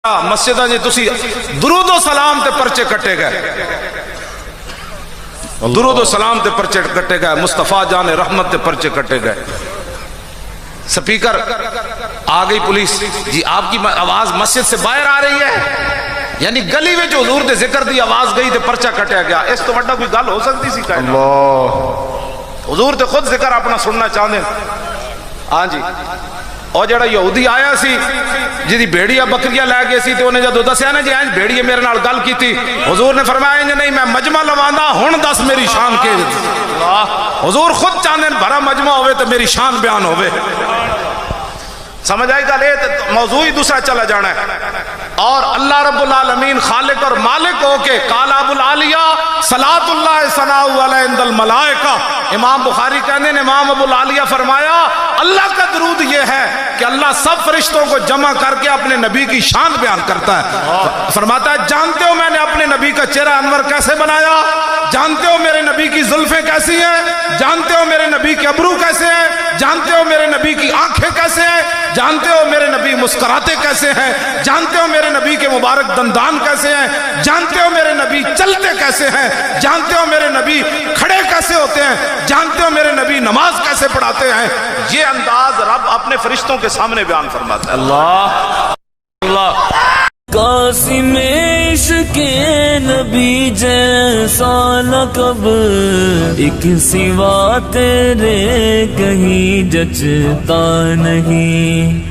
مسجداں جی تسی درود و سلام تے پرچے کٹے گئے، درود و سلام تے پرچے کٹے گئے، مصطفیٰ جان رحمت تے پرچے کٹے گئے۔ سپیکر آ گئی پولیس، جی آپ کی آواز مسجد سے باہر آ رہی ہے، یعنی گلی میں جو حضور دے ذکر دی آواز گئی تے پرچہ کٹیا گیا۔ اس تو بڑا کوئی گل ہو سکتی سی؟ اللہ حضور تے خود ذکر اپنا سننا چاہتے ہیں۔ ہاں جی، اور جڑا یہودی آیا سی جی بھیڑیاں بکریاں لے گئے سی تے انہیں جدو دسیا نا جی انج بھیڑیے میرے نال گل کیتی، حضور نے فرمایا انج نہیں، میں مجمع لواندا ہن دس میری شان کے۔ حضور خود چاہتے ہیں بھرا مجمع ہوئے تو میری شان بیان ہوئے۔ سمجھ آئی گل؟ موضوع ہی دوسرا چلا جانا ہے۔ اور اللہ رب العالمین خالق اور مالک ہو کے قال ابو العالیہ صلاۃ اللہ ثناء علیہ عند الملائکہ، امام بخاری کہنے ہیں امام ابو العالیہ فرمایا اللہ کا درود یہ ہے کہ اللہ سب فرشتوں کو جمع کر کے اپنے نبی کی شان بیان کرتا ہے۔ فرماتا ہے جانتے ہو میں نے اپنے نبی کا چہرہ انور کیسے بنایا؟ جانتے ہو میرے نبی کی زلفیں کیسی ہیں؟ جانتے ہو میرے نبی کے ابرو کیسے ہیں؟ جانتے ہو میرے نبی کی آنکھیں کیسے ہیں؟ جانتے ہو میرے نبی مسکراتے کیسے ہیں؟ جانتے ہو میرے نبی کے مبارک دندان کیسے ہیں؟ جانتے ہو میرے نبی چلتے کیسے ہیں؟ جانتے ہو میرے نبی کھڑے کیسے ہوتے ہیں؟ جانتے ہو میرے نبی نماز کیسے پڑھاتے ہیں؟ یہ انداز رب اپنے فرشتوں کے سامنے بیان فرماتا ہے۔ اللہ اللہ قاسم عشق نبی جیسا لقب ایک سوا تیرے کہیں جچتا نہیں۔